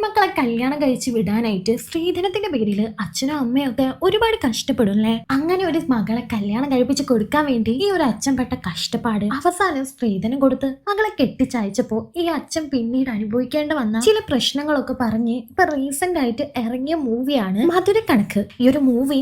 മരുമക്കളെ കല്യാണം കഴിച്ച് വിടാനായിട്ട് സ്ത്രീധനത്തിന്റെ പേരിൽ അച്ഛനും അമ്മയും ഒക്കെ ഒരുപാട് കഷ്ടപ്പെടും അല്ലേ. അങ്ങനെ ഒരു മകളെ കല്യാണം കഴിപ്പിച്ച് കൊടുക്കാൻ വേണ്ടി ഈ ഒരു അച്ഛൻ പെട്ട കഷ്ടപ്പാട് അവസാനം സ്ത്രീധനം കൊടുത്ത് മകളെ കെട്ടിച്ചയച്ചപ്പോ ഈ അച്ഛൻ പിന്നീട് അനുഭവിക്കേണ്ടി വന്ന ചില പ്രശ്നങ്ങളൊക്കെ പറഞ്ഞ് ഇപ്പൊ റീസെന്റ് ആയിട്ട് ഇറങ്ങിയ മൂവിയാണ് മധുരക്കണക്ക്. ഈ ഒരു മൂവി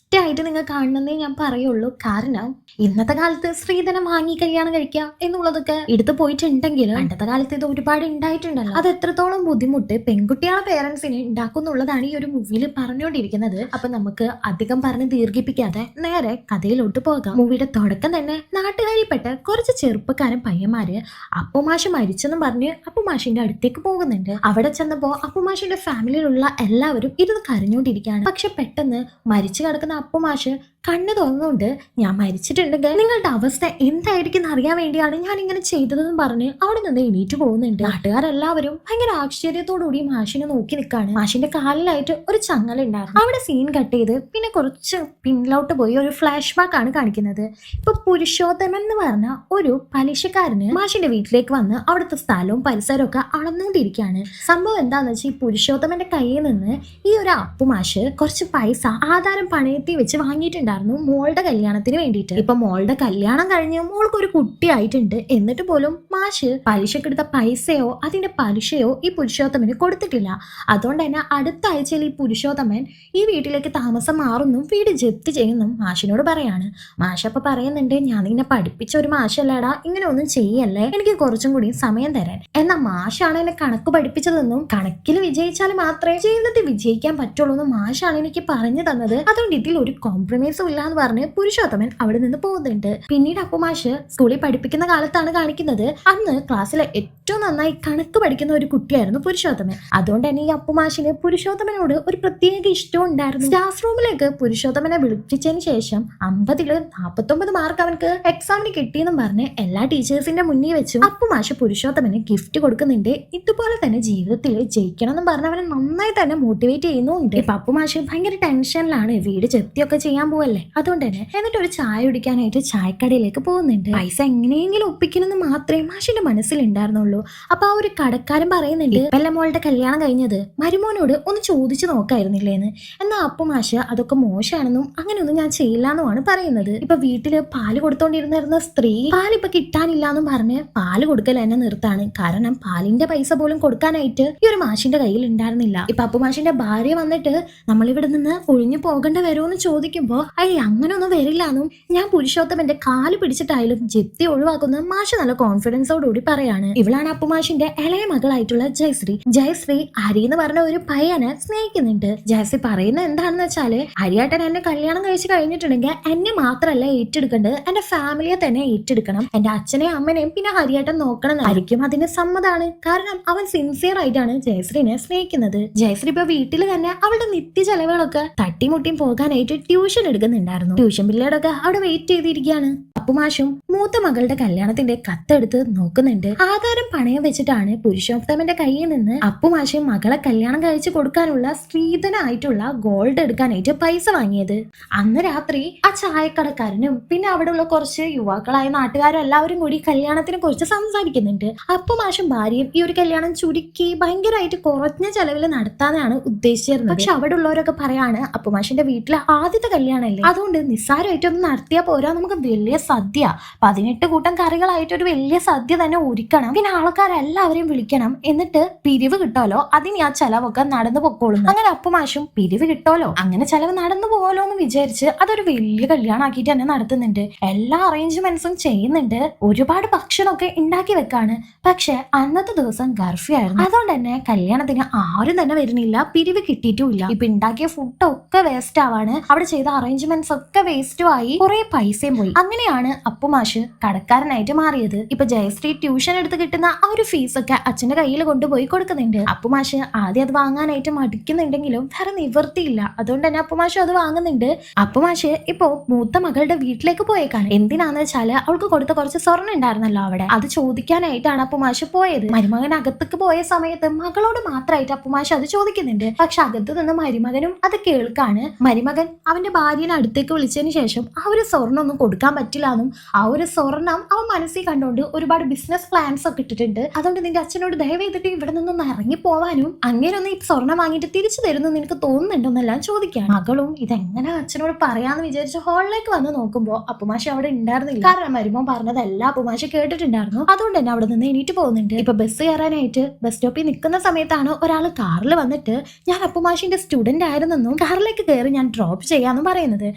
ആയിട്ട് നിങ്ങൾ കാണണമെന്നേ ഞാൻ പറയുള്ളൂ. കാരണം ഇന്നത്തെ കാലത്ത് സ്ത്രീധനം വാങ്ങി കല്യാണം കഴിക്കുക എന്നുള്ളതൊക്കെ എടുത്തു പോയിട്ടുണ്ടെങ്കിലും പണ്ടത്തെ കാലത്ത് ഇത് ഒരുപാട് ഉണ്ടായിട്ടുണ്ടല്ലോ. അത് എത്രത്തോളം ബുദ്ധിമുട്ട് പെൺകുട്ടികളെ പേരൻസിന് ഉണ്ടാക്കുന്നുള്ളതാണ് ഈ ഒരു മൂവിയിൽ പറഞ്ഞുകൊണ്ടിരിക്കുന്നത്. അപ്പൊ നമുക്ക് അധികം പറഞ്ഞ് ദീർഘിപ്പിക്കാതെ നേരെ കഥയിലോട്ട് പോകാം. മൂവിയുടെ തുടക്കം തന്നെ നാട്ടുകാരിൽപ്പെട്ട കുറച്ച് ചെറുപ്പക്കാരൻ പയ്യന്മാര് അപ്പുമാഷ് മരിച്ചെന്നും പറഞ്ഞ് അപ്പുമാഷിന്റെ അടുത്തേക്ക് പോകുന്നുണ്ട്. അവിടെ ചെന്നപ്പോ അപ്പുമാഷിന്റെ ഫാമിലിയിലുള്ള എല്ലാവരും ഇരുന്ന് കരഞ്ഞുകൊണ്ടിരിക്കുകയാണ്. പക്ഷെ പെട്ടെന്ന് മരിച്ചു കിടക്കുന്ന അപ്പുമാഷ് കണ്ണു തുറന്നുകൊണ്ട് ഞാൻ മരിച്ചിട്ടുണ്ടെങ്കിൽ നിങ്ങളുടെ അവസ്ഥ എന്തായിരിക്കും അറിയാൻ വേണ്ടിയാണ് ഞാൻ ഇങ്ങനെ ചെയ്തതെന്ന് പറഞ്ഞ് അവിടെ നിന്ന് എണീറ്റ് പോകുന്നുണ്ട്. നാട്ടുകാരെല്ലാവരും ഭയങ്കര ആശ്ചര്യത്തോടുകൂടി മാഷിനെ നോക്കി നിൽക്കാണ്. മാഷിന്റെ കാലിലായിട്ട് ഒരു ചങ്ങലുണ്ടായിരുന്നു. അവിടെ സീൻ കട്ട് ചെയ്ത് പിന്നെ കുറച്ച് പിന്നിലോട്ട് പോയി ഒരു ഫ്ലാഷ് ബാക്ക് ആണ് കാണിക്കുന്നത്. ഇപ്പൊ പുരുഷോത്തമൻ എന്ന് പറഞ്ഞ ഒരു പലിശക്കാരന് മാഷിന്റെ വീട്ടിലേക്ക് വന്ന് അവിടുത്തെ സ്ഥലവും പരിസരവും ഒക്കെ അളന്നുകൊണ്ടിരിക്കുകയാണ്. സംഭവം എന്താന്ന് വെച്ചാൽ ഈ പുരുഷോത്തമന്റെ കയ്യിൽ നിന്ന് ഈ ഒരു അപ്പുമാഷ് കുറച്ച് പൈസ ആധാരം പണയത്തി വെച്ച് വാങ്ങിയിട്ടുണ്ടായിരുന്നു മോളുടെ കല്യാണത്തിന് വേണ്ടിയിട്ട്. ഇപ്പൊ മോളുടെ കല്യാണം കഴിഞ്ഞ് മോൾക്ക് ഒരു കുട്ടിയായിട്ടുണ്ട്. എന്നിട്ട് പോലും മാഷ് പലിശക്കെടുത്ത പൈസയോ അതിന്റെ പലിശയോ ഈ പുരുഷോത്തമന് കൊടുത്തിട്ടില്ല. അതുകൊണ്ട് തന്നെ അടുത്ത ആഴ്ചയിൽ ഈ പുരുഷോത്തമൻ ഈ വീട്ടിലേക്ക് താമസം മാറുന്നു, വീട് ജപ്തി ചെയ്യുന്നു മാഷിനോട് പറയാണ്. മാഷ് അപ്പൊ പറയുന്നുണ്ട്, ഞാൻ നിന്നെ പഠിപ്പിച്ച ഒരു മാഷല്ലേടാ, ഇങ്ങനെ ഒന്നും ചെയ്യല്ലേ, എനിക്ക് കുറച്ചും കൂടി സമയം തരാൻ. എന്നാൽ മാഷാണ് എന്നെ കണക്ക് പഠിപ്പിച്ചതെന്നും കണക്കിൽ വിജയിച്ചാൽ മാത്രമേ ജീവിതത്തിൽ വിജയിക്കാൻ പറ്റുള്ളൂ എന്ന് മാഷാണ് എനിക്ക് പറഞ്ഞു തന്നത്. അതുകൊണ്ട് ഇതിൽ ഒരു കോംപ്രമൈസും ഇല്ല എന്ന് പറഞ്ഞ് പുരുഷോത്തമൻ അവിടെ നിന്ന് പോകുന്നുണ്ട്. പിന്നീട് അപ്പുമാഷ് സ്കൂളിൽ പഠിപ്പിക്കുന്ന കാലത്താണ് കാണിക്കുന്നത്. അന്ന് ക്ലാസ്സിലെ ഏറ്റവും നന്നായി കണക്ക് പഠിക്കുന്ന ഒരു കുട്ടിയായിരുന്നു പുരുഷോത്തമൻ. അതുകൊണ്ട് തന്നെ ഈ അപ്പുമാഷിന് പുരുഷോത്തമനോട് ഒരു പ്രത്യേക ഇഷ്ടം ഉണ്ടായിരുന്നു. ക്ലാസ് റൂമിലേക്ക് പുരുഷോത്തമനെ വിളിപ്പിച്ചതിന് ശേഷം 50-ൽ 49 മാർക്ക് അവനക്ക് എക്സാമിന് കിട്ടിയെന്നും പറഞ്ഞ് എല്ലാ ടീച്ചേഴ്സിന്റെ മുന്നിൽ വെച്ചും അപ്പുമാഷ് പുരുഷോത്തമന് ഗിഫ്റ്റ് കൊടുക്കുന്നുണ്ട്. ഇതുപോലെ തന്നെ ജീവിതത്തിൽ ജയിക്കണം എന്ന് പറഞ്ഞ് അവനെ നന്നായി തന്നെ മോട്ടിവേറ്റ് ചെയ്യുന്നുണ്ട്. ഇപ്പൊ അപ്പുമാഷ് ഭയങ്കര ടെൻഷനിലാണ്, വീട് ജപ്തിയൊക്കെ ചെയ്യാൻ പോവല്ലേ. അതുകൊണ്ട് തന്നെ എന്നിട്ട് ഒരു ചായ കുടിക്കാനായിട്ട് ചായക്കടയിലേക്ക് പോകുന്നുണ്ട്. പൈസ എങ്ങനെയെങ്കിലും ഒപ്പിക്കണമെന്ന് മാത്രമേ മാഷിന്റെ മനസ്സിൽ ഉണ്ടായിരുന്നുള്ളൂ. അപ്പൊ ആ ഒരു കടക്കാരൻ പറയുന്നുണ്ട്, ഇപ്പല്ല മോളുടെ കല്യാണം കഴിഞ്ഞത് മരുമോനോട് ഒന്ന് ചോദിച്ചു നോക്കായിരുന്നില്ലേന്ന്. എന്നാൽ അപ്പുമാഷ് അതൊക്കെ മോശമാണെന്നും അങ്ങനെയൊന്നും ഞാൻ ചെയ്യില്ല എന്നുമാണ് പറയുന്നത്. ഇപ്പൊ വീട്ടില് പാല് കൊടുത്തോണ്ടിരുന്നിരുന്ന സ്ത്രീ പാലിപ്പൊ കിട്ടാനില്ല എന്നും പറഞ്ഞ് പാല് കൊടുക്കൽ തന്നെ നിർത്താണ്. കാരണം പാലിന്റെ പൈസ പോലും കൊടുക്കാനായിട്ട് ഈ ഒരു മാഷിന്റെ കയ്യിൽ ഉണ്ടായിരുന്നില്ല. ഇപ്പൊ അപ്പുമാഷിന്റെ ഭാര്യ വന്നിട്ട് നമ്മളിവിടെ നിന്ന് ഒഴിഞ്ഞു പോകേണ്ട വരുമെന്ന് ചോദിക്കുമ്പോ അങ്ങനൊന്നും വരില്ലാന്നും ഞാൻ പുരുഷോത്തമന്റെ കാല് പിടിച്ചിട്ടായാലും ജപ്തി ഒഴിവാക്കുന്ന മാഷ് നല്ല കോൺഫിഡൻസോടുകൂടി പറയാണ്. ഇവളാണ് അപ്പുമാഷിന്റെ ഇളയ മകളായിട്ടുള്ള ജയശ്രീ. ജയശ്രീ ഹരി എന്ന് പറഞ്ഞ ഒരു പയ്യനെ സ്നേഹിക്കുന്നുണ്ട്. ജയശ്രീ പറയുന്നത് എന്താണെന്ന് വെച്ചാല്, ഹരിയേട്ടൻ എന്നെ കല്യാണം കഴിച്ച് കഴിഞ്ഞിട്ടുണ്ടെങ്കിൽ എന്നെ മാത്രമല്ല ഏറ്റെടുക്കേണ്ടത്, എന്റെ ഫാമിലിയെ തന്നെ ഏറ്റെടുക്കണം. എന്റെ അച്ഛനെയും അമ്മനെയും പിന്നെ ഹരിയേട്ടൻ നോക്കണം. ഹരിക്കും അതിന് സമ്മതാണ്. കാരണം അവൻ സിൻസിയർ ആയിട്ടാണ് ജയശ്രീനെ സ്നേഹിക്കുന്നത്. ജയശ്രീ ഇപ്പൊ വീട്ടിൽ തന്നെ അവളുടെ നിത്യ ചെലവുകളൊക്കെ തട്ടിമുട്ടിയും പോകാനായിട്ട് ട്യൂഷൻ എടുക്കുന്നുണ്ടായിരുന്നു. ട്യൂഷൻ പിള്ളേരൊക്കെ അവിടെ വെയിറ്റ് ചെയ്തിരിക്കുകയാണ്. അപ്പുമാഷും മൂത്ത മകളുടെ കല്യാണത്തിന്റെ കത്തെടുത്ത് നോക്കുന്നുണ്ട്. ആധാരം പണയം വെച്ചിട്ടാണ് പുരുഷോത്തമന്റെ കയ്യിൽ നിന്ന് അപ്പുമാഷും മകളെ കല്യാണം കഴിച്ചു കൊടുക്കാനുള്ള സ്ത്രീധനായിട്ടുള്ള ഗോൾഡ് എടുക്കാനായിട്ട് പൈസ വാങ്ങിയത്. അന്ന് രാത്രി ആ ചായക്കടക്കാരനും പിന്നെ അവിടെയുള്ള കുറച്ച് യുവാക്കളായ നാട്ടുകാരും എല്ലാവരും കൂടി കല്യാണത്തിനെ കുറിച്ച് സംസാരിക്കുന്നുണ്ട്. അപ്പുമാഷും ഭാര്യയും ഈ ഒരു കല്യാണം ചുരുക്കി ഭയങ്കരമായിട്ട് കുറഞ്ഞ ചെലവിൽ നടത്താനാണ് ഉദ്ദേശിച്ചിരുന്നത്. പക്ഷെ അവിടെ ഉള്ളവരൊക്കെ പറയാണ്, അപ്പുമാഷിന്റെ വീട്ടിലെ ആദ്യത്തെ കല്യാണമല്ലേ, അതുകൊണ്ട് നിസ്സാരമായിട്ടൊന്നും നടത്തിയാൽ പോരാ, നമുക്ക് വലിയ സദ്യ 18 കൂട്ടം കറികളായിട്ട് ഒരു വലിയ സദ്യ തന്നെ ഒരുക്കണം, പിന്നെ ആൾക്കാരെല്ലാവരെയും വിളിക്കണം, എന്നിട്ട് പിരിവ് കിട്ടുമല്ലോ, അതിന് ആ ചെലവൊക്കെ നടന്നു പൊക്കോളുന്നു. അങ്ങനെ അപ്പുമാഷും പിരിവ് കിട്ടുമല്ലോ, അങ്ങനെ ചെലവ് നടന്നു പോകലോ എന്ന് വിചാരിച്ച് അതൊരു വലിയ കല്യാണം ആക്കിയിട്ട് തന്നെ നടത്തുന്നുണ്ട്. എല്ലാ അറേഞ്ച്മെന്റ്സും ചെയ്യുന്നുണ്ട്. ഒരുപാട് ഭക്ഷണമൊക്കെ ഉണ്ടാക്കി വെക്കാണ്. പക്ഷെ അന്നത്തെ ദിവസം കർഫ്യൂ ആയിരുന്നു. അതുകൊണ്ട് തന്നെ കല്യാണത്തിന് ആരും തന്നെ വരുന്നില്ല, പിരിവ് കിട്ടിയിട്ടുമില്ല. ഇപ്പൊ ഉണ്ടാക്കിയ ഫുഡൊക്കെ വേസ്റ്റ് ആവാണ്. അവിടെ ചെയ്ത അറേഞ്ച്മെന്റ്സ് ഒക്കെ വേസ്റ്റും ആയി, കുറെ പൈസയും പോയി. അങ്ങനെയാണ് അപ്പുമാഷ് കടക്കാരനായിട്ട് മാറിയത്. ഇപ്പൊ ജയശ്രീ ട്യൂഷൻ എടുത്ത് കിട്ടുന്ന ആ ഒരു ഫീസൊക്കെ അച്ഛന്റെ കയ്യിൽ കൊണ്ടുപോയി കൊടുക്കുന്നുണ്ട്. അപ്പുമാഷ് ആദ്യം അത് വാങ്ങാനായിട്ട് മടിക്കുന്നുണ്ടെങ്കിലും വേറെ നിവൃത്തിയില്ല. അതുകൊണ്ട് തന്നെ അപ്പുമാഷ് അത് വാങ്ങുന്നുണ്ട്. അപ്പുമാഷ് ഇപ്പോ മൂത്ത മകളുടെ വീട്ടിലേക്ക് പോയേക്കാണ്. എന്തിനാന്ന് വെച്ചാല് അവൾക്ക് കൊടുത്ത കുറച്ച് സ്വർണ്ണം ഉണ്ടായിരുന്നല്ലോ അവിടെ, അത് ചോദിക്കാനായിട്ടാണ് അപ്പുമാഷ് പോയത്. മരുമകൻ അകത്തേക്ക് പോയ സമയത്ത് മകളോട് മാത്രമായിട്ട് അപ്പുമാഷ് അത് ചോദിക്കുന്നുണ്ട്. പക്ഷെ അകത്ത് നിന്ന് മരുമകനും അത് കേൾക്കാണ്. മരുമകൻ അവന്റെ ഭാര്യനെ അടുത്തേക്ക് വിളിച്ചതിന് ശേഷം ആ ഒരു സ്വർണ്ണം ഒന്നും കൊടുക്കാൻ പറ്റില്ല കൊടുക്കാനും ആ ഒരു സ്വർണം അവൻ മനസ്സിൽ കണ്ടുകൊണ്ട് ഒരുപാട് ബിസിനസ് പ്ലാൻസ് ഒക്കെ ഇട്ടിട്ടുണ്ട്. അതുകൊണ്ട് നിന്റെ അച്ഛനോട് ദയവേദിട്ട് ഇവിടെ നിന്നൊന്ന് ഇറങ്ങി പോവാനും അങ്ങനെ ഒന്ന് ഈ സ്വർണം വാങ്ങിയിട്ട് തിരിച്ചു തരുന്നു നിനക്ക് തോന്നുന്നുണ്ടോന്നെല്ലാം ചോദിക്കാം. മകളും ഇതെങ്ങനെ അച്ഛനോട് പറയാന്ന് വിചാരിച്ച് ഹാളിലേക്ക് വന്ന് നോക്കുമ്പോൾ അപ്പുമാഷി അവിടെ ഉണ്ടായിരുന്നില്ല. കാരണം മരുമോൻ പറഞ്ഞതെല്ലാം അപ്പുമാഷി കേട്ടിട്ടുണ്ടായിരുന്നു. അതുകൊണ്ട് തന്നെ അവിടെ നിന്ന് എണീറ്റ് പോകുന്നുണ്ട്. ഇപ്പൊ ബസ് കയറാനായിട്ട് ബസ് സ്റ്റോപ്പിൽ നിൽക്കുന്ന സമയത്താണ് ഒരാൾ കാറിൽ വന്നിട്ട് ഞാൻ അപ്പുമാഷിന്റെ സ്റ്റുഡന്റ് ആയിരുന്നെന്നും കാറിലേക്ക് കയറി ഞാൻ ഡ്രോപ്പ് ചെയ്യാന്നും പറയുന്നത്.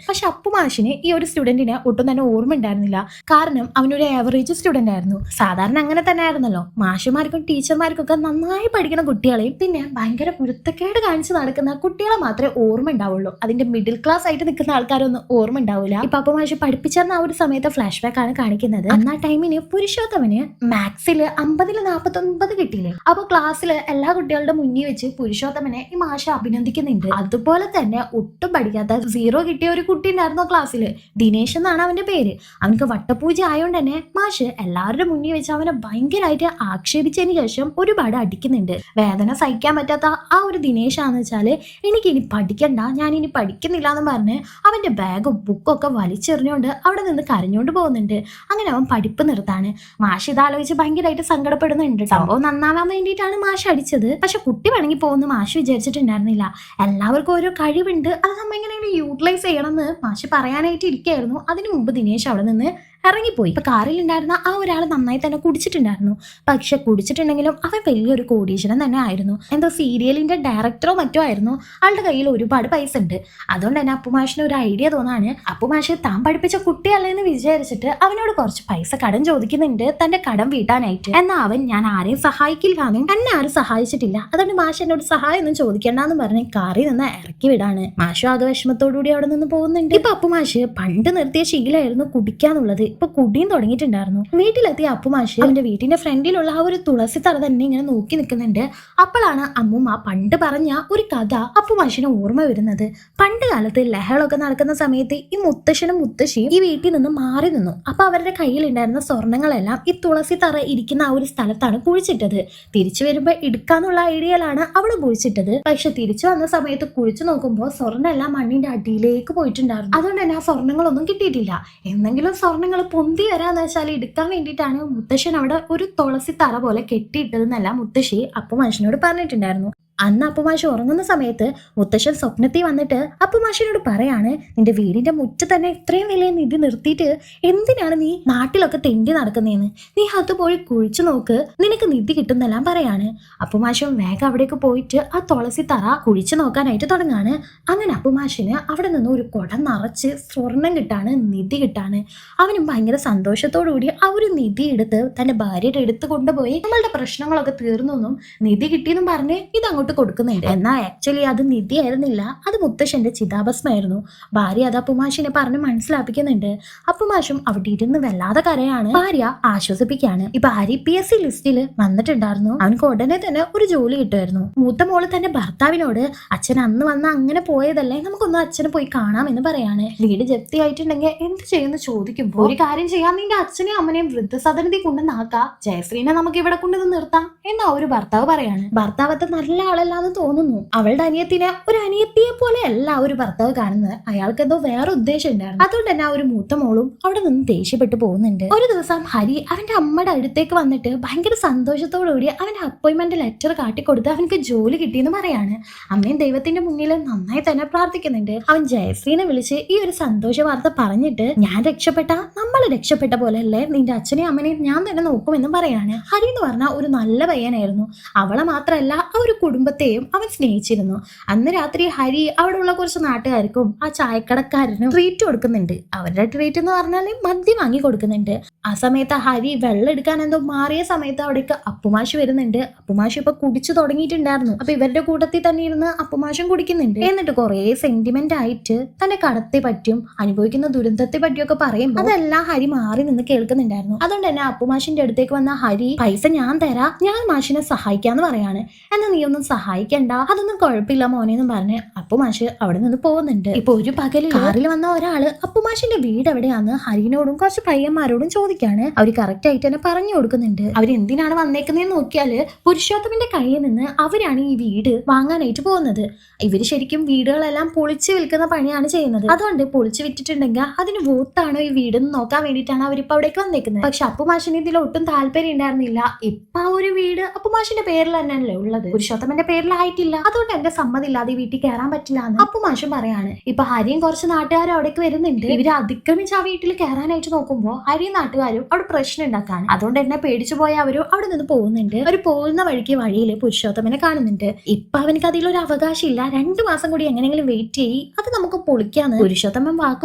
പക്ഷെ അപ്പുമാഷിന് ഈ ഒരു സ്റ്റുഡന്റിനെ ഒട്ടും തന്നെ ഓർമ്മ ഉണ്ടായിരുന്നില്ല. കാരണം അവനൊരു ആവറേജ് സ്റ്റുഡന്റ് ആയിരുന്നു. സാധാരണ അങ്ങനെ തന്നെ ആയിരുന്നല്ലോ. മാഷുമാർക്കും ടീച്ചർമാർക്കും ഒക്കെ നന്നായി പഠിക്കുന്ന കുട്ടികളെയും പിന്നെ ഭയങ്കര കുരുത്തക്കേട് കാണിച്ച് നടക്കുന്ന കുട്ടികളെ മാത്രമേ ഓർമ്മ ഉണ്ടാവുള്ളൂ. അതിന്റെ മിഡിൽ ക്ലാസ് ആയിട്ട് നിൽക്കുന്ന ആൾക്കാരൊന്നും ഓർമ്മ ഉണ്ടാവില്ല. ഇപ്പൊ അപ്പുമാഷി പഠിപ്പിച്ചെന്ന ആ ഒരു സമയത്ത് ഫ്ലാഷ് ബാക്ക് ആണ് കാണിക്കുന്നത്. അന്ന് ആ ടൈമിന് പുരുഷോത്തമന് മാത്സിൽ 50-49 കിട്ടിയില്ലേ. അപ്പൊ ക്ലാസ്സിൽ എല്ലാ കുട്ടികളുടെ മുന്നിൽ വെച്ച് പുരുഷോത്തമനെ ഈ മാഷ അഭിനന്ദിക്കുന്നുണ്ട്. അതുപോലെ തന്നെ ഒട്ടും പഠിക്കാത്ത 0 കിട്ടിയ ഒരു കുട്ടി ഉണ്ടായിരുന്നു ക്ലാസ്സിൽ. ദിനേശ് എന്നാണ് അവന്റെ പേര്. അവനക്ക് വട്ടപൂജ ആയതുകൊണ്ട് തന്നെ മാഷ് എല്ലാവരുടെ മുന്നിൽ വെച്ച് അവനെ ഭയങ്കരമായിട്ട് ആക്ഷേപിച്ചതിന് ശേഷം ഒരുപാട് അടിക്കുന്നുണ്ട്. വേദന സഹിക്കാൻ പറ്റാത്ത ആ ഒരു ദിനേശാന്ന് വെച്ചാല് എനിക്കിനി പഠിക്കണ്ട, ഞാൻ ഇനി പഠിക്കുന്നില്ല എന്ന് പറഞ്ഞ് അവന്റെ ബാഗും ബുക്കും ഒക്കെ വലിച്ചെറിഞ്ഞുകൊണ്ട് അവിടെ നിന്ന് കരഞ്ഞുകൊണ്ട് പോകുന്നുണ്ട്. അങ്ങനെ അവൻ പഠിപ്പ് നിർത്താണ്. മാഷ് ഇതാലോചിച്ച് ഭയങ്കരമായിട്ട് സങ്കടപ്പെടുന്നുണ്ട്. സംഭവം നന്നാവാൻ വേണ്ടിയിട്ടാണ് മാഷ് അടിച്ചത്. പക്ഷെ കുട്ടി വേണമെങ്കിൽ പോകുന്ന മാഷ് വിചാരിച്ചിട്ടുണ്ടായിരുന്നില്ല. എല്ലാവർക്കും ഓരോ കഴിവുണ്ട്, അത് നമ്മ എങ്ങനെയാണ് യൂട്ടിലൈസ് ചെയ്യണമെന്ന് മാഷ് പറയാനായിട്ട് ഇരിക്കുകയായിരുന്നു. അതിനു മുമ്പ് ദിനേശ് അവിടെ നിന്ന് ഇറങ്ങിപ്പോയി. ഇപ്പൊ കാറിൽ ഉണ്ടായിരുന്ന ആ ഒരാൾ നന്നായി തന്നെ കുടിച്ചിട്ടുണ്ടായിരുന്നു. പക്ഷെ കുടിച്ചിട്ടുണ്ടെങ്കിലും അവൻ വലിയൊരു കോടീശ്വരൻ തന്നെ ആയിരുന്നു. എന്തോ സീരിയലിന്റെ ഡയറക്ടറോ മറ്റോ ആയിരുന്നു. ആളുടെ കയ്യിൽ ഒരുപാട് പൈസ ഉണ്ട്. അതുകൊണ്ട് തന്നെ അപ്പുമാഷിന് ഒരു ഐഡിയ തോന്നാണ്. അപ്പുമാഷ് താൻ പഠിപ്പിച്ച കുട്ടിയല്ലെന്ന് വിചാരിച്ചിട്ട് അവനോട് കുറച്ച് പൈസ കടം ചോദിക്കുന്നുണ്ട് തന്റെ കടം വീട്ടാനായിട്ട്. എന്നാ അവൻ ഞാൻ ആരെയും സഹായിക്കില്ലാന്നും എന്നെ ആരും സഹായിച്ചിട്ടില്ല, അതുകൊണ്ട് മാഷ് എന്നോട് സഹായം ഒന്നും ചോദിക്കണ്ടെന്ന് പറഞ്ഞ് കാറിൽ നിന്ന് ഇറക്കി വിടാണ്. മാഷു ആകെ വിഷമത്തോടുകൂടി അവിടെ നിന്ന് പോകുന്നുണ്ട്. ഇപ്പൊ അപ്പുമാഷ് പണ്ട് നിർത്തിയ ശീലമായിരുന്നു കുടിക്കാന്നുള്ളത്. ഇപ്പൊ കുടിയും തുടങ്ങിയിട്ടുണ്ടായിരുന്നു. വീട്ടിലെത്തിയ അപ്പുമാഷ് അവന്റെ വീട്ടിന്റെ ഫ്രണ്ടിലുള്ള ആ ഒരു തുളസി തറ തന്നെ ഇങ്ങനെ നോക്കി നിൽക്കുന്നുണ്ട്. അപ്പോഴാണ് അമ്മുമ്മ പണ്ട് പറഞ്ഞ ഒരു കഥ അപ്പുമാഷിന് ഓർമ്മ വരുന്നത്. പണ്ട് കാലത്ത് ലഹളൊക്കെ നടക്കുന്ന സമയത്ത് ഈ മുത്തശ്ശനും മുത്തശ്ശിയും ഈ വീട്ടിൽ നിന്ന് മാറി നിന്നു. അപ്പൊ അവരുടെ കയ്യിലുണ്ടായിരുന്ന സ്വർണങ്ങളെല്ലാം ഈ തുളസി തറ ഇരിക്കുന്ന ആ ഒരു സ്ഥലത്താണ് കുഴിച്ചിട്ടത്. തിരിച്ചു വരുമ്പോ എടുക്കാന്നുള്ള ഐഡിയയിലാണ് അവിടെ കുഴിച്ചിട്ടത്. പക്ഷെ തിരിച്ചു വന്ന സമയത്ത് കുഴിച്ചു നോക്കുമ്പോൾ സ്വർണ്ണം എല്ലാം മണ്ണിന്റെ അടിയിലേക്ക് പോയിട്ടുണ്ടായിരുന്നു. അതുകൊണ്ട് തന്നെ ആ സ്വർണ്ണങ്ങളൊന്നും കിട്ടിയിട്ടില്ല. എന്തെങ്കിലും സ്വർണ്ണങ്ങൾ പൊന്തി വരാന്ന് വെച്ചാൽ എടുക്കാൻ വേണ്ടിയിട്ടാണ് മുത്തശ്ശൻ അവിടെ ഒരു തുളസി തറ പോലെ കെട്ടിയിട്ടതെന്നല്ല മുത്തശ്ശി അപ്പുമാഷിനോട് പറഞ്ഞിട്ടുണ്ടായിരുന്നു. അന്ന് അപ്പുമാഷി ഉറങ്ങുന്ന സമയത്ത് മുത്തശ്ശൻ സ്വപ്നത്തിൽ വന്നിട്ട് അപ്പുമാഷിനോട് പറയാണ്, നിന്റെ വീടിന്റെ മുറ്റത്ത് തന്നെ ഇത്രയും വലിയ നിധി നിർത്തിയിട്ട് എന്തിനാണ് നീ നാട്ടിലൊക്കെ തെണ്ടി നടക്കുന്നതെന്ന്, നീ അത് പോയി കുഴിച്ചു നോക്ക്, നിനക്ക് നിധി കിട്ടുന്നെല്ലാം പറയാണ്. അപ്പുമാഷും വേഗം അവിടേക്ക് പോയിട്ട് ആ തുളസി തറ കുഴിച്ചു നോക്കാനായിട്ട് തുടങ്ങാണ്. അങ്ങനെ അപ്പുമാഷിന് അവിടെ നിന്ന് ഒരു കുടം നിറച്ച് സ്വർണം കിട്ടാണ്, നിധി കിട്ടാണ്. അവനും ഭയങ്കര സന്തോഷത്തോടുകൂടി ആ ഒരു നിധി എടുത്ത് തന്റെ ഭാര്യയുടെ അടുത്ത് കൊണ്ടുപോയി നമ്മളുടെ പ്രശ്നങ്ങളൊക്കെ തീർന്നെന്നും നിധി കിട്ടിയെന്നും പറഞ്ഞ് ഇതങ്ങോട്ട് കൊടുക്കുന്നുണ്ട്. എന്നാൽ ആക്ച്വലി അത് നിധി ആയിരുന്നില്ല, അത് മുത്തശ്ശന്റെ ചിതാഭസ്മായിരുന്നു. ഭാര്യ അത് അപ്പുമാഷിനെ പറഞ്ഞ് മനസ്സിലാപ്പിക്കുന്നുണ്ട്. അപ്പുമാഷും അവിടെ ഇരുന്ന് വല്ലാതെ കരയാണ്. ഭാര്യ ആശ്വസിപ്പിക്കാണ്. ഇപ്പൊ ആരി PSC ലിസ്റ്റിൽ വന്നിട്ടുണ്ടായിരുന്നു. അവനക്ക് ഉടനെ തന്നെ ഒരു ജോലി കിട്ടുമായിരുന്നു. മൂത്ത മോള് തന്റെ ഭർത്താവിനോട് അച്ഛൻ അന്ന് വന്ന അങ്ങനെ പോയതല്ലേ, നമുക്കൊന്ന് അച്ഛനെ പോയി കാണാമെന്ന് പറയാണ്. വീട് ജപ്തി ആയിട്ടുണ്ടെങ്കിൽ എന്ത് ചെയ്യുമെന്ന് ചോദിക്കുമ്പോൾ ഒരു കാര്യം ചെയ്യാം, നിന്റെ അച്ഛനെയും അമ്മനെയും വൃദ്ധസദനത്തിൽ കൊണ്ടുവന്നാക്കാം, ജയശ്രീനെ നമുക്ക് ഇവിടെ കൊണ്ടുവന്ന് നിർത്താം എന്നാ ഒരു ഭർത്താവ് പറയാണ്. ഭർത്താവത്തെ നല്ല ആളല്ലാന്ന് തോന്നുന്നു. അവളുടെ അനിയത്തിനെ ഒരു അനിയത്തിയെ പോലെ അല്ല ഒരു ഭർത്താവ് കാണുന്നത്. അയാൾക്ക് എന്തോ വേറെ ഉദ്ദേശം ഉണ്ടായിരുന്നു. അതുകൊണ്ട് തന്നെ ആ ഒരു മൂത്ത മോളും അവിടെ നിന്ന് ദേഷ്യപ്പെട്ടു പോകുന്നുണ്ട്. ഒരു ദിവസം ഹരി അവന്റെ അമ്മയുടെ അടുത്തേക്ക് വന്നിട്ട് ഭയങ്കര സന്തോഷത്തോടുകൂടി അവന്റെ അപ്പോയിന്റ്മെന്റ് ലെറ്റർ കാട്ടിക്കൊടുത്ത് അവനക്ക് ജോലി കിട്ടിയെന്ന് പറയാണ്. അമ്മയും ദൈവത്തിന്റെ മുന്നിൽ നന്നായി തന്നെ പ്രാർത്ഥിക്കുന്നുണ്ട്. അവൻ ജയശ്രീനെ വിളിച്ച് ഈ ഒരു സന്തോഷ വാർത്ത പറഞ്ഞിട്ട്, ഞാൻ രക്ഷപ്പെട്ട നമ്മൾ രക്ഷപ്പെട്ട പോലെ അല്ലേ നിന്റെ അച്ഛനെയും അമ്മനെയും ഞാൻ തന്നെ നോക്കുമെന്ന് പറയാണ്. ഹരി എന്ന് പറഞ്ഞാൽ ഒരു നല്ല പയ്യനായിരുന്നു. അവളെ മാത്രമല്ല ആ ഒരു കുടുംബത്തെയും അവൻ സ്നേഹിച്ചിരുന്നു. അന്ന് രാത്രി ഹരി അവിടെയുള്ള കുറച്ച് നാട്ടുകാർക്കും ആ ചായക്കടക്കാരനും ട്രീറ്റ് കൊടുക്കുന്നുണ്ട്. അവരുടെ ട്രീറ്റ് എന്ന് പറഞ്ഞാൽ മദ്യം വാങ്ങി കൊടുക്കുന്നുണ്ട്. ആ സമയത്ത് ഹരി വെള്ളം എടുക്കാൻ എന്തോ മാറിയ സമയത്ത് അവിടേക്ക് അപ്പുമാഷ് വരുന്നുണ്ട്. അപ്പുമാഷ് ഇപ്പൊ കുടിച്ചു തുടങ്ങിയിട്ടുണ്ടായിരുന്നു. അപ്പൊ ഇവരുടെ കൂട്ടത്തിൽ തന്നെ ഇരുന്ന് അപ്പുമാഷും കുടിക്കുന്നുണ്ട്. എന്നിട്ട് കുറെ സെന്റിമെന്റ് ആയിട്ട് തന്റെ കടത്തെ പറ്റിയും അനുഭവിക്കുന്ന ദുരന്തത്തെ പറ്റിയൊക്കെ പറയുമ്പോൾ അതെല്ലാം ഹരി മാറി നിന്ന് കേൾക്കുന്നുണ്ടായിരുന്നു. അതുകൊണ്ട് തന്നെ അപ്പുമാഷിന്റെ അടുത്തേക്ക് വന്ന ഹരി, പൈസ ഞാൻ തരാം, ഞാൻ മാഷിനെ സഹായിക്കാന്ന് പറയാണ്. എന്നാൽ നീ ഒന്നും സഹായിക്കണ്ട, അതൊന്നും കുഴപ്പമില്ല മോനെ എന്ന് പറഞ്ഞ് അപ്പുമാഷ് അവിടെ നിന്ന് പോകുന്നുണ്ട്. ഇപ്പൊ ഒരു പകല് കാറിൽ വന്ന ഒരാള് അപ്പുമാഷിന്റെ വീട് എവിടെയാന്ന് ഹരിനോടും കുറച്ച് പയ്യന്മാരോടും ചോദിക്കാണ്. അവര് കറക്റ്റ് ആയിട്ട് തന്നെ പറഞ്ഞു കൊടുക്കുന്നുണ്ട്. അവരെന്തിനാണ് വന്നേക്കുന്നതെന്ന് നോക്കിയാല് പുരുഷോത്തമന്റെ കയ്യിൽ നിന്ന് അവരാണ് ഈ വീട് വാങ്ങാനായിട്ട് പോകുന്നത്. ഇവര് ശരിക്കും വീടുകളെല്ലാം പൊളിച്ചു വിൽക്കുന്ന പണിയാണ് ചെയ്യുന്നത്. അതുകൊണ്ട് പൊളിച്ചു വിറ്റിട്ടുണ്ടെങ്കിൽ അതിന് വോത്താണോ ഈ വീടെന്ന് നോക്കാൻ വേണ്ടിയിട്ടാണ് അവരിപ്പോ അവിടേക്ക് വന്നേക്കുന്നത്. പക്ഷെ അപ്പുമാഷിന് ഇതിൽ ഒട്ടും താല്പര്യം ഉണ്ടായിരുന്നില്ല. ഇപ്പൊ ആ ഒരു വീട് അപ്പുമാഷിന്റെ പേരിൽ തന്നെയല്ലേ ഉള്ളത്, പുരുഷോത്തമന്റെ പേരിലായിട്ടില്ല. അതുകൊണ്ട് എന്റെ സമ്മതില്ലാതെ ഈ വീട്ടിൽ കയറാൻ പറ്റില്ല എന്ന് അപ്പുമാഷും പറയാണ്. ഇപ്പൊ ഹരിയും കുറച്ച് നാട്ടുകാരും അവിടേക്ക് വരുന്നുണ്ട്. ഇവര് അതിക്രമിച്ച് ആ വീട്ടിൽ കയറാനായിട്ട് നോക്കുമ്പോ ഹരിയും നാട്ടുകാരും അവിടെ പ്രശ്നം ഉണ്ടാക്കാണ്. അതുകൊണ്ട് എന്നെ പേടിച്ചു പോയ അവരും അവിടെ നിന്ന് പോകുന്നുണ്ട്. അവർ പോകുന്ന വഴിയിൽ പുരുഷോത്തമനെ കാണുന്നുണ്ട്. ഇപ്പൊ അവനക്ക് അതിലൊരു അവകാശം ഇല്ല. 2 മാസം കൂടി എങ്ങനെയെങ്കിലും വെയിറ്റ് ചെയ്യി, അത് നമുക്ക് പൊളിക്കാന്ന് പുരുഷോത്തമൻ വാക്ക്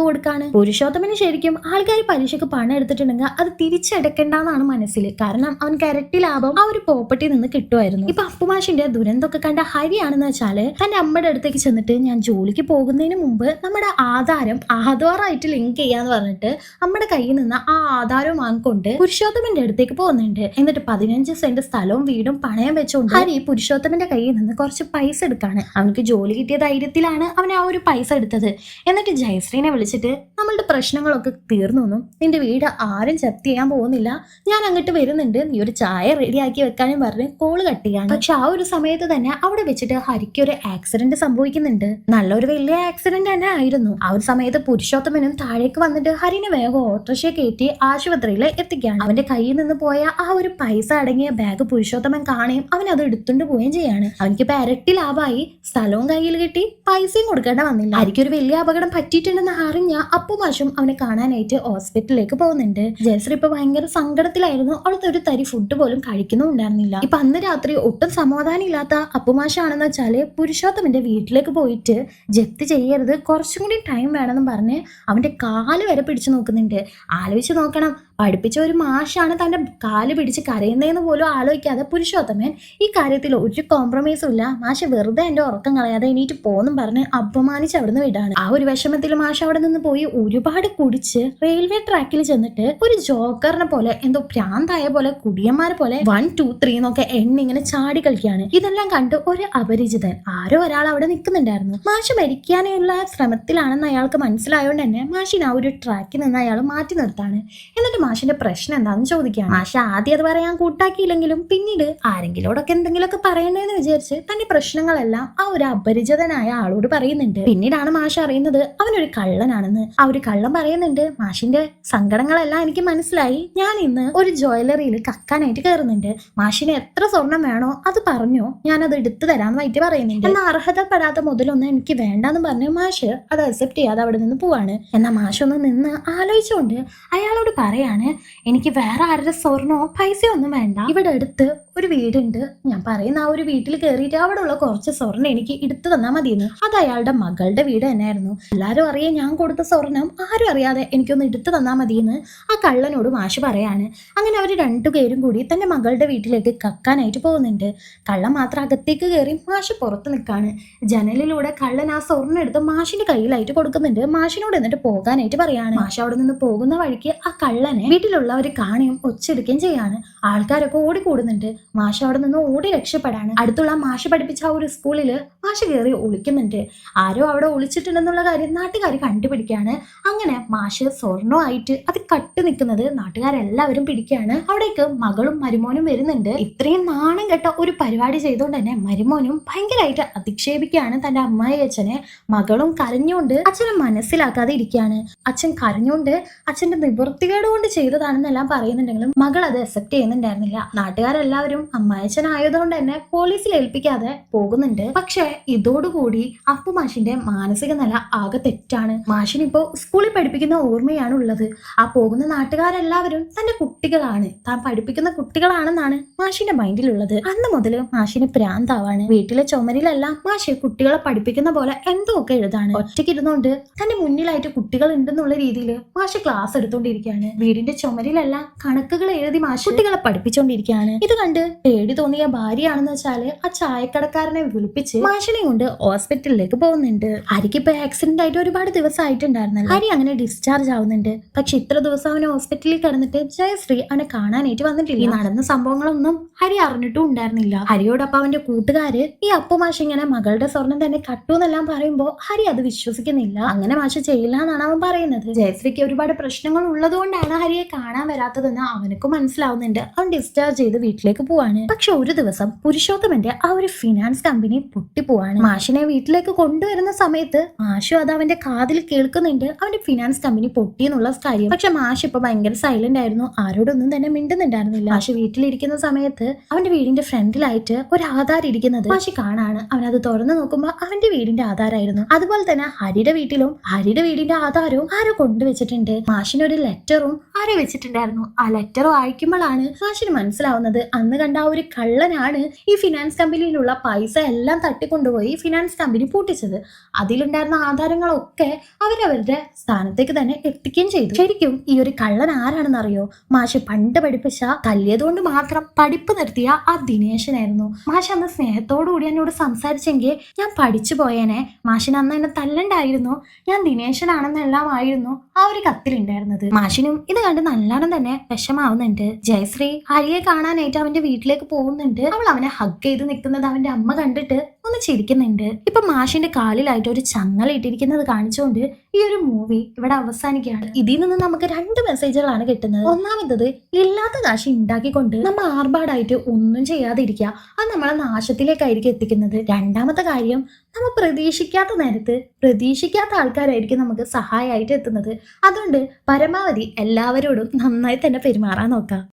കൊടുക്കാണ്. പുരുഷോത്തമന് ശരിക്കും ആൾക്കാർ പലിശക്ക് പണം എടുത്തിട്ടുണ്ടെങ്കിൽ അത് തിരിച്ചടക്കേണ്ടെന്നാണ് മനസ്സിൽ. കാരണം അവൻക്ക് ഇരട്ടി ലാഭം ആ ഒരു പ്രോപ്പർട്ടി നിന്ന് കിട്ടുമായിരുന്നു. ഇപ്പൊ അപ്പുമാഷിന്റെ ദുരന്തമൊക്കെ കണ്ട ഹരിയാണെന്ന് വെച്ചാല് തന്റെ അമ്മയുടെ അടുത്തേക്ക് ചെന്നിട്ട് ഞാൻ ജോലിക്ക് പോകുന്നതിന് മുമ്പ് നമ്മുടെ ആധാറായിട്ട് ലിങ്ക് ചെയ്യാന്ന് പറഞ്ഞിട്ട് നമ്മുടെ കയ്യിൽ നിന്ന് ആ ആധാരം വാങ്ങിക്കൊണ്ട് പുരുഷോത്തമന്റെ അടുത്തേക്ക് പോകുന്നുണ്ട്. എന്നിട്ട് 15 സെന്റ് സ്ഥലവും വീടും പണയം വെച്ചുകൊണ്ട് ഹരി പുരുഷോത്തമന്റെ കയ്യിൽ നിന്ന് കുറച്ച് പൈസ എടുക്കാണ്. അവനക്ക് ജോലി കിട്ടിയ ധൈര്യത്തിലാണ് അവൻ ആ ഒരു പൈസ എടുത്തത്. എന്നിട്ട് ജയശ്രീനെ വിളിച്ചിട്ട് നമ്മളുടെ പ്രശ്നങ്ങളൊക്കെ തീർന്നു, നിന്റെ വീട് ആരും ജപ്തി ചെയ്യാൻ പോകുന്നില്ല, ഞാൻ അങ്ങോട്ട് വരുന്നുണ്ട്, നീ ഒരു ചായ റെഡിയാക്കി വെക്കാനും പറഞ്ഞ് കോള് കട്ട് ചെയ്യാണ്. പക്ഷെ ആ ഒരു സമയത്ത് തന്നെ അവിടെ വെച്ചിട്ട് ഹരിക്ക് ഒരു ആക്സിഡന്റ് സംഭവിക്കുന്നുണ്ട്. നല്ലൊരു വലിയ ആക്സിഡന്റ് തന്നെ ആയിരുന്നു. ആ ഒരു സമയത്ത് പുരുഷോത്തമനും താഴേക്ക് വന്നിട്ട് ഹരിനെ വേഗം ഓട്ടോറിക്ഷ കയറ്റി ആശുപത്രിയിൽ എത്തിക്കുകയാണ്. അവന്റെ കയ്യിൽ നിന്ന് പോയ ആ ഒരു പൈസ അടങ്ങിയ ബാഗ് പുരുഷോത്തമൻ കാണുകയും അവൻ അത് എടുത്തുകൊണ്ട് പോവുകയും ചെയ്യാണ്. അവനിക്ക് ഇരട്ടി ലാഭമായി, സ്ഥലവും കയ്യിൽ കിട്ടി, പൈസയും കൊടുക്കേണ്ട വന്നില്ല. ഹരിക്കൊരു വലിയ അപകടം പറ്റിയിട്ടുണ്ടെന്ന് അറിഞ്ഞ അപ്പുമാഷും അവനെ കാണാനായിട്ട് ഹോസ്പിറ്റലിലേക്ക് പോകുന്നുണ്ട്. ജയശ്രീ ഇപ്പൊ ഭയങ്കര സങ്കടത്തിലായിരുന്നു. അവളത്തെ ഒരു തരി ഫുഡ് പോലും കഴിക്കുന്നുണ്ടായിരുന്നില്ല. ഇപ്പൊ അന്ന് രാത്രി ഒട്ടും സമാധാനം ഇല്ലാത്ത അപ്പുമാഷാണെന്ന് വെച്ചാല് പുരുഷോത്തമന്റെ വീട്ടിലേക്ക് പോയിട്ട് ജപ്തി ചെയ്യരുത്, കുറച്ചും കൂടി ടൈം വേണമെന്ന് പറഞ്ഞ് അവന്റെ കാല് വരെ പിടിച്ചു നോക്കുന്നുണ്ട്. ആലോചിച്ച് നോക്കണം, പഠിപ്പിച്ച ഒരു മാഷാണ് തന്റെ കാല് പിടിച്ച് കരയുന്നതെന്ന് പോലും ആലോചിക്കാതെ പുരുഷോത്തമൻ ഈ കാര്യത്തിൽ ഒരു കോംപ്രമൈസും ഇല്ല. മാഷ് വെറുതെ എന്റെ ഉറക്കം കളയാതെ എണീറ്റ് പോന്നും പറഞ്ഞ് അപമാനിച്ച് അവിടുന്ന് വിടാണ്. ആ ഒരു വിഷമത്തിൽ മാഷ് അവിടെ നിന്ന് പോയി ഒരുപാട് കുടിച്ച് റെയിൽവേ ട്രാക്കിൽ ചെന്നിട്ട് ഒരു ജോക്കറിനെ പോലെ എന്തോ ഭ്രാന്തായ പോലെ കുടിയന്മാരെ പോലെ 1 2 3 എന്നൊക്കെ ഇങ്ങനെ ചാടി കളിക്കുകയാണ്. ഇതെല്ലാം കണ്ട് ഒരു അപരിചിതൻ ആരോ ഒരാൾ അവിടെ നിൽക്കുന്നുണ്ടായിരുന്നു. മാഷ് മരിക്കാനുള്ള ശ്രമത്തിലാണെന്ന് അയാൾക്ക് മനസ്സിലായോണ്ട് തന്നെ മാഷിന് ആ ഒരു ട്രാക്കിൽ നിന്ന് അയാൾ മാറ്റി നിർത്താണ്. എന്നിട്ട് മാഷിന്റെ പ്രശ്നം എന്താണെന്ന് ചോദിക്കുകയാണ്. മാഷ് ആദ്യം അത് പറയാൻ കൂട്ടാക്കിയില്ലെങ്കിലും പിന്നീട് ആരെങ്കിലോടൊക്കെ എന്തെങ്കിലുമൊക്കെ പറയണേന്ന് വിചാരിച്ച് തന്റെ പ്രശ്നങ്ങളെല്ലാം ആ ഒരു അപരിചിതനായ ആളോട് പറയുന്നുണ്ട്. പിന്നീടാണ് മാഷ് അറിയുന്നത് അവനൊരു കള്ളനാണെന്ന്. ആ ഒരു കള്ളൻ പറയുന്നുണ്ട്, മാഷിന്റെ സങ്കടങ്ങളെല്ലാം എനിക്ക് മനസ്സിലായി, ഞാൻ ഇന്ന് ഒരു ജ്വല്ലറിയിൽ കക്കാനായിട്ട് കയറുന്നുണ്ട്, മാഷിന് എത്ര സ്വർണം വേണോ അത് പറഞ്ഞോ, ഞാൻ അത് എടുത്തു തരാന്ന് വൈറ്റ് പറയുന്നുണ്ട്. എന്നാൽ അർഹതപ്പെടാത്ത മുതലൊന്നും എനിക്ക് വേണ്ടെന്ന് പറഞ്ഞ് മാഷ് അത് അക്സെപ്റ്റ് ചെയ്യാതെ അവിടെ നിന്ന് പോവാണ്. എന്നാൽ മാഷ് ഒന്ന് നിന്ന് ആലോചിച്ചുകൊണ്ട് അയാളോട് പറയാണ്, എനിക്ക് വേറെ ആരുടെ സ്വർണമോ പൈസയോ ഒന്നും വേണ്ട, ഇവിടെ അടുത്ത് ഒരു വീടുണ്ട്, ഞാൻ പറയുന്ന ആ ഒരു വീട്ടിൽ കയറിയിട്ട് അവിടെ ഉള്ള കുറച്ച് സ്വർണ്ണം എനിക്ക് എടുത്തു തന്നാൽ മതിയെന്ന്. അത് അയാളുടെ മകളുടെ വീട് തന്നെയായിരുന്നു. എല്ലാവരും അറിയാൻ ഞാൻ കൊടുത്ത സ്വർണം ആരും അറിയാതെ എനിക്കൊന്ന് എടുത്തു തന്നാൽ മതിയെന്ന് ആ കള്ളനോട് മാഷ് പറയാണ്. അങ്ങനെ അവർ രണ്ടുപേരും കൂടി തന്റെ മകളുടെ വീട്ടിലേക്ക് കക്കാനായിട്ട് പോകുന്നുണ്ട്. കള്ളൻ മാത്രം അകത്തേക്ക് കയറി മാഷ് പുറത്ത് നിൽക്കാണ്. ജനലിലൂടെ കള്ളൻ ആ സ്വർണ്ണം എടുത്ത് മാഷിന്റെ കയ്യിലായിട്ട് കൊടുക്കുന്നുണ്ട്. മാഷിനോട് എന്നിട്ട് പോകാനായിട്ട് പറയാണ്. മാഷ് അവിടെ നിന്ന് പോകുന്ന വഴിക്ക് ആ കള്ളനെ വീട്ടിലുള്ളവർ കാണുകയും ഒച്ചെടുക്കുകയും ചെയ്യാണ്. ആൾക്കാരൊക്കെ ഓടിക്കൂടുന്നുണ്ട്. മാഷ് അവിടെ നിന്ന് ഓടി രക്ഷപ്പെടാണ്. അടുത്തുള്ള മാഷ് പഠിപ്പിച്ച ആ ഒരു സ്കൂളില് മാഷ് കയറി ഒളിക്കുന്നുണ്ട്. ആരോ അവിടെ ഒളിച്ചിട്ടുണ്ടെന്നുള്ള കാര്യം നാട്ടുകാർ കണ്ടുപിടിക്കുകയാണ്. അങ്ങനെ മാഷ് സ്വർണ്ണമായിട്ട് അത് കട്ട് നിൽക്കുന്നത് നാട്ടുകാരെല്ലാവരും പിടിക്കുകയാണ്. അവിടേക്ക് മകളും മരുമോനും വരുന്നുണ്ട്. ഇത്രയും നാണം കെട്ട ഒരു പരിപാടി ചെയ്തുകൊണ്ട് തന്നെ മരുമോനും ഭയങ്കരമായിട്ട് അധിക്ഷേപിക്കുകയാണ് തന്റെ അമ്മായി അച്ഛനെ. മകളും കരഞ്ഞുകൊണ്ട് അച്ഛനെ മനസ്സിലാക്കാതെ ഇരിക്കുകയാണ്. അച്ഛൻ കരഞ്ഞുകൊണ്ട് അച്ഛന്റെ നിവൃത്തികേട് കൊണ്ട് ചെയ്തതാണെന്നെല്ലാം പറയുന്നുണ്ടെങ്കിലും മകൾ അത് അക്സെപ്റ്റ് ചെയ്യുന്നുണ്ടായിരുന്നില്ല. നാട്ടുകാരെല്ലാവരും അമ്മായച്ചനായതുകൊണ്ട് തന്നെ പോലീസിൽ ഏൽപ്പിക്കാതെ പോകുന്നുണ്ട്. പക്ഷെ ഇതോടുകൂടി അപ്പുമാഷിന്റെ മാനസിക നില ആകെ തെറ്റാണ്. മാഷിനിപ്പോ സ്കൂളിൽ പഠിപ്പിക്കുന്ന ഓർമ്മയാണ് ഉള്ളത്. ആ പോകുന്ന നാട്ടുകാരെല്ലാവരും തന്റെ കുട്ടികളാണ്, താൻ പഠിപ്പിക്കുന്ന കുട്ടികളാണെന്നാണ് മാഷിന്റെ മൈൻഡിലുള്ളത്. അന്ന് മുതൽ മാഷിന് പ്രാന്താവാണ്. വീട്ടിലെ ചുമരിലെല്ലാം മാഷി കുട്ടികളെ പഠിപ്പിക്കുന്ന പോലെ എന്തോ ഒക്കെ എഴുതാണ്. ഒറ്റയ്ക്ക് ഇരുന്നുകൊണ്ട് തന്റെ മുന്നിലായിട്ട് കുട്ടികൾ ഉണ്ടെന്നുള്ള രീതിയിൽ മാഷ് ക്ലാസ് എടുത്തോണ്ടിരിക്കുകയാണ്. വീടിന്റെ ചുമരിലെല്ലാം കണക്കുകൾ എഴുതി മാഷ് കുട്ടികളെ പഠിപ്പിച്ചോണ്ടിരിക്കുകയാണ്. ഇത് കണ്ട് പേടി തോന്നിയ ഭാര്യയാണെന്ന് വെച്ചാല് ആ ചായക്കടക്കാരനെ വിളിപ്പിച്ച് മാഷിനെ കൊണ്ട് ഹോസ്പിറ്റലിലേക്ക് പോകുന്നുണ്ട്. ഹരിക്ക് ഇപ്പൊ ആക്സിഡന്റ് ആയിട്ട് ഒരുപാട് ദിവസം ആയിട്ടുണ്ടായിരുന്നല്ലോ. ഹരി അങ്ങനെ ഡിസ്ചാർജ് ആവുന്നുണ്ട്. പക്ഷെ ഇത്ര ദിവസം അവന് ഹോസ്പിറ്റലിൽ കിടന്നിട്ട് ജയശ്രീ അവനെ കാണാനായിട്ട് വന്നിട്ടില്ല. ഈ നടന്ന സംഭവങ്ങളൊന്നും ഹരി അറിഞ്ഞിട്ടും ഉണ്ടായിരുന്നില്ല. ഹരിയോടൊപ്പം അവന്റെ കൂട്ടുകാര് ഈ അപ്പു മാഷ് ഇങ്ങനെ മകളുടെ സ്വർണം തന്നെ കട്ടൂന്നെല്ലാം പറയുമ്പോ ഹരി അത് വിശ്വസിക്കുന്നില്ല. അങ്ങനെ മാഷ് ചെയ്യില്ല എന്നാണ് അവൻ പറയുന്നത്. ജയശ്രീക്ക് ഒരുപാട് പ്രശ്നങ്ങൾ ഉള്ളതുകൊണ്ടാണ് ഹരിയെ കാണാൻ വരാത്തതെന്ന് അവനക്കും മനസ്സിലാവുന്നുണ്ട്. അവൻ ഡിസ്ചാർജ് ചെയ്ത് വീട്ടിലേക്ക് പോവാണ്. പക്ഷെ ഒരു ദിവസം പുരുഷോത്തമന്റെ ആ ഒരു ഫിനാൻസ് കമ്പനി പൊട്ടിപ്പോവാണ്. മാഷിനെ വീട്ടിലേക്ക് കൊണ്ടുവരുന്ന സമയത്ത് മാഷു അത് അവന്റെ കാതിൽ കേൾക്കുന്നുണ്ട്, അവന്റെ ഫിനാൻസ് കമ്പനി പൊട്ടി എന്നുള്ള കാര്യം. പക്ഷെ മാഷ് ഇപ്പൊ ഭയങ്കര സൈലന്റ് ആയിരുന്നു, ആരോടൊന്നും തന്നെ മിണ്ടുന്നുണ്ടായിരുന്നില്ല. മാഷ് വീട്ടിലിരിക്കുന്ന സമയത്ത് അവന്റെ വീടിന്റെ ഫ്രണ്ടിലായിട്ട് ഒരു ആധാർ ഇരിക്കുന്നത് മാഷി കാണാണ്. അവനത് തുറന്നു നോക്കുമ്പോ അവന്റെ വീടിന്റെ ആധാരായിരുന്നു. അതുപോലെ തന്നെ ഹരിയുടെ വീട്ടിലും ഹരിയുടെ വീടിന്റെ ആധാരവും ആരോ കൊണ്ടുവച്ചിട്ടുണ്ട്. മാഷിനൊരു ലെറ്ററും ആരോ വെച്ചിട്ടുണ്ടായിരുന്നു. ആ ലെറ്റർ വായിക്കുമ്പോഴാണ് മാഷിന് മനസ്സിലാവുന്നത് അന്ന് കണ്ട ആ ഒരു കള്ളനാണ് ഈ ഫിനാൻസ് കമ്പനിയിലുള്ള പൈസ എല്ലാം തട്ടിക്കൊണ്ടുപോയി ഫിനാൻസ് കമ്പനി പൂട്ടിച്ചത്. അതിലുണ്ടായിരുന്ന ആധാരങ്ങളൊക്കെ അവരവരുടെ സ്ഥാനത്തേക്ക് തന്നെ എത്തിക്കുകയും ചെയ്തു. ശരിക്കും ഈ ഒരു കള്ളൻ ആരാണെന്ന് അറിയോ? മാഷ് പണ്ട് പഠിപ്പിച്ച തല്ലിയതുകൊണ്ട് മാത്രം പഠിപ്പ് നിർത്തിയ ആ ദിനേശനായിരുന്നു. മാഷ് അന്ന് സ്നേഹത്തോടുകൂടി എന്നോട് സംസാരിച്ചെങ്കിൽ ഞാൻ പഠിച്ചു പോയേനെ. മാഷിന് അന്ന് എന്നെ തല്ലണ്ടായിരുന്നു, ഞാൻ ദിനേശനാണെന്നെല്ലാം ആയിരുന്നു ആ ഒരു കത്തിലുണ്ടായിരുന്നത്. മാഷിനും ഇത് കണ്ട് നല്ലോണം തന്നെ വിഷമാവുന്നുണ്ട്. ജയശ്രീ ഹരിയെ കാണാനായിട്ട് അവന്റെ വീട്ടിലേക്ക് പോകുന്നുണ്ട്. അവൾ അവനെ ഹഗ് ചെയ്ത് നിൽക്കുന്നത് അവന്റെ അമ്മ കണ്ടിട്ട് ഒന്ന് ചിരിക്കുന്നുണ്ട്. ഇപ്പൊ മാഷിന്റെ കാലിലായിട്ട് ഒരു ചങ്ങല ഇട്ടിരിക്കുന്നത് കാണിച്ചുകൊണ്ട് ഈ ഒരു മൂവി ഇവിടെ അവസാനിക്കുകയാണ്. ഇതിൽ നിന്ന് നമുക്ക് 2 മെസ്സേജുകളാണ് കിട്ടുന്നത്. ഒന്നാമത്തത്, ഇല്ലാത്ത കാശ് ഉണ്ടാക്കിക്കൊണ്ട് നമ്മൾ ആർഭാടായിട്ട് ഒന്നും ചെയ്യാതിരിക്കുക, അത് നമ്മളെ നാശത്തിലേക്കായിരിക്കും എത്തിക്കുന്നത്. രണ്ടാമത്തെ കാര്യം, നമ്മൾ പ്രതീക്ഷിക്കാത്ത നേരത്ത് പ്രതീക്ഷിക്കാത്ത ആൾക്കാരായിരിക്കും നമുക്ക് സഹായമായിട്ട് എത്തുന്നത്. അതുകൊണ്ട് പരമാവധി എല്ലാവരോടും നന്നായി തന്നെ പെരുമാറാൻ നോക്കാം.